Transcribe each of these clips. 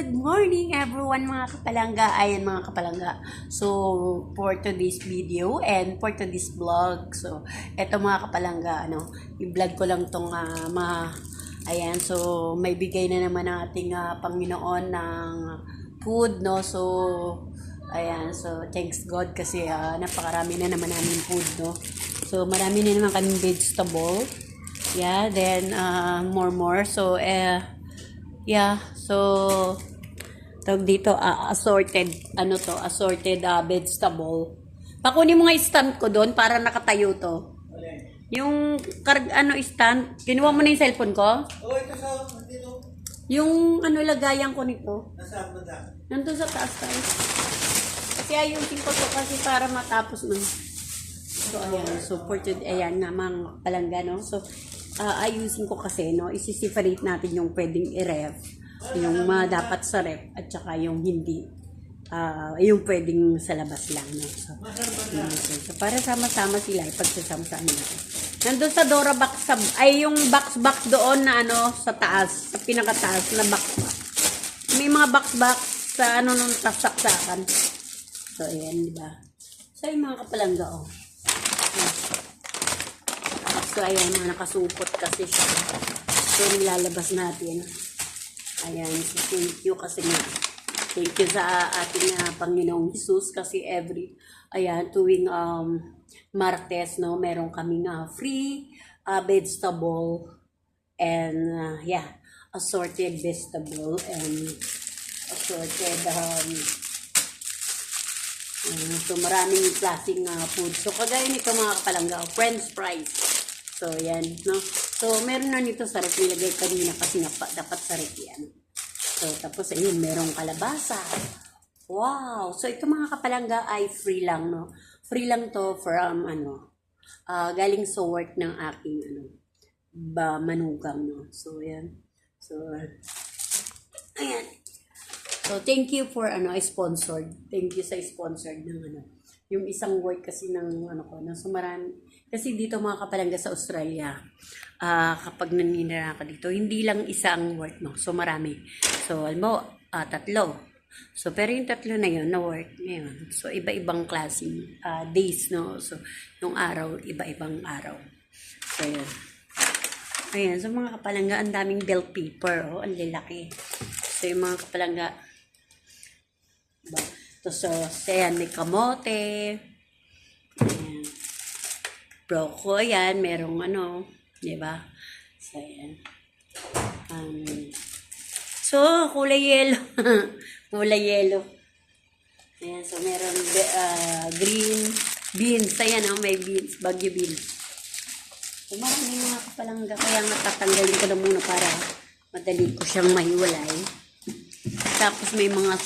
Good morning everyone mga kapalangga. Ayan mga kapalangga. So, for today's video and for today's vlog. So, eto mga kapalangga, i-vlog ko lang tong ayan, so may bigay na naman ang ating Panginoon ng food, no? So, ayan, so thanks God kasi napakarami na naman namin food, no? So, marami na naman kaming vegetable. Yeah, then more. So, yeah, so tawag dito assorted assorted vegetable. Pakunin mo nga stand ko doon para nakatayo to. Yung stand, kinuha mo na yung cellphone ko? Oh, ito sa dito. Yung lagayan ko nito. Nasaan ba da? Nandun sa taas tayo. Kasi ayusin ko to kasi para matapos man. So ayan, so for today, ayan nga mga palangga, no? So ayusin ko kasi, no, isi-separate natin yung pwedeng i-ref, yung dapat sa ref, at saka yung hindi, yung pwedeng sa labas lang, no. So para sama-sama sila, ipagsasama-sama natin. Nandun sa Dora box, ay yung box doon na sa taas, sa pinakataas na box. May mga box sa nung tasaksakan. So ayan, di ba? So yung mga kapalangga, oh. So, ayan, mga nakasupot kasi siya. So, nilalabas natin. Ayan, so thank you kasi nga. Thank you sa ating Panginoong Jesus kasi tuwing Martes, no, meron kaming free vegetable and, assorted vegetable and assorted, so maraming klaseng food. So, kagaya nito mga kapalangga, French fries. So, yan, no? So, meron na nito sa ref. Nilagay kanina kasi dapat sa ref yan. So, tapos, ayun, merong kalabasa. Wow! So, ito mga kapalangga ay free lang, no? Free lang to from, galing sa work ng aking, manugang, no? So, yan. So, ayan. So, thank you for, sponsored. Thank you sa sponsored ng, yung isang work kasi ng, so marami. Kasi dito mga kapalangga sa Australia, kapag naninira ka dito, hindi lang isa ang work, no? So, marami. So, alam mo, 3. So, pero yung 3 na yun, na work, ngayon. So, iba-ibang klaseng days, no? So, yung araw, iba-ibang araw. So, yun. Ayan, so mga kapalangga, ang daming bell pepper, oh, ang lalaki. So, yung mga kapalangga, so, ayan, may kamote, ayan, broko, ayan, merong di ba? So, ayan. So, kulay yellow. Kulay yellow. Ayan, so meron green beans. Ayan, may beans, bagyo beans. So, marami mga kapalangga, kaya natatanggalin ko na muna para madali ko siyang mahiwalay. Tapos may mga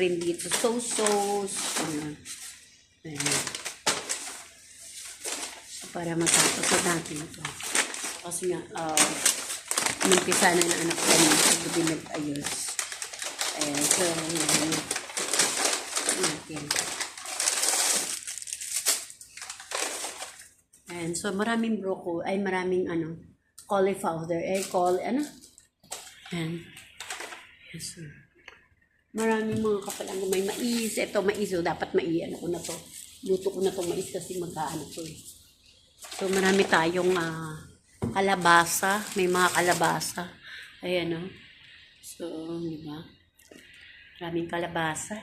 rin dito, sauce. Ayan. Para matapos na natin ito. Kasi nga, umpisa na ng anak ko gabi nag-ayos. Ayan, so, natin. Ayan, so maraming maraming cauliflower, Ayan. Yes, sir. Maraming mga kapalangga, may mais. Ito, mais, so dapat ko na to. Luto ko na to mais kasi to eh. So, marami tayong kalabasa. May mga kalabasa. Ayan, oh. So, di ba? Maraming kalabasa.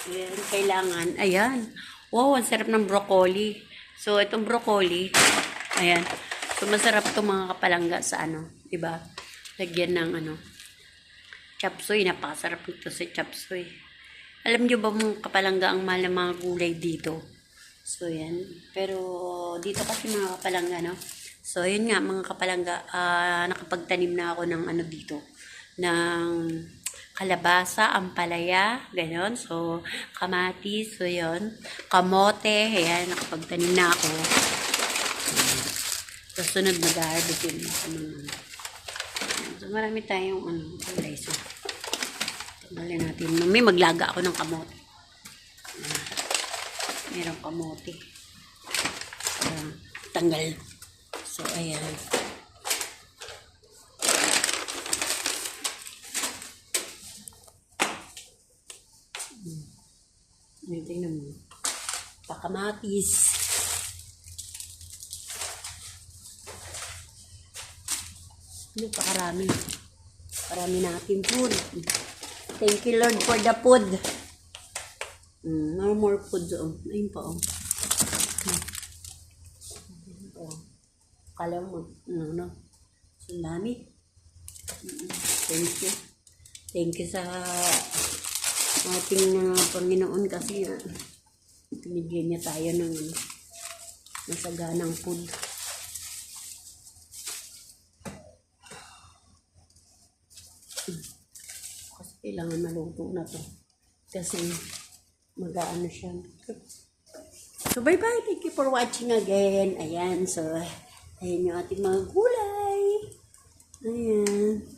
Ayan, kailangan. Ayan. Wow, ang sarap ng broccoli. So, itong broccoli, ayan. So, masarap itong mga kapalangga sa di ba? Lagyan ng chop suey. Napakasarap nito sa chop suey. Alam nyo ba mga kapalangga ang mahal ng mga gulay dito? So, yan. Pero, dito kasi mga kapalangga, no? So, yun nga, mga kapalangga, nakapagtanim na ako ng dito. Ng kalabasa, ampalaya, gano'n. So, kamatis, so yun. Kamote, ayan, nakapagtanim na ako. So, sunod mag-harvest yun. So, marami tayong, gulay. So, tanggalin natin. May maglaga ako ng kamote. Merong kamote. Tanggal. So, ayan. kamatis. Napakarami. Parami natin food. Thank you Lord for the food. No more food. Ayun pa oh. Kala mo, no. So, dami. Thank you. Thank you sa ating Panginoon kasi binigyan niya tayo ng masaganang food. Kasi kailangan maluto na to. Kasi mag-aano siya. So, bye-bye. Thank you for watching again. Ayan. So, ayan yung ating mga gulay. Ayan.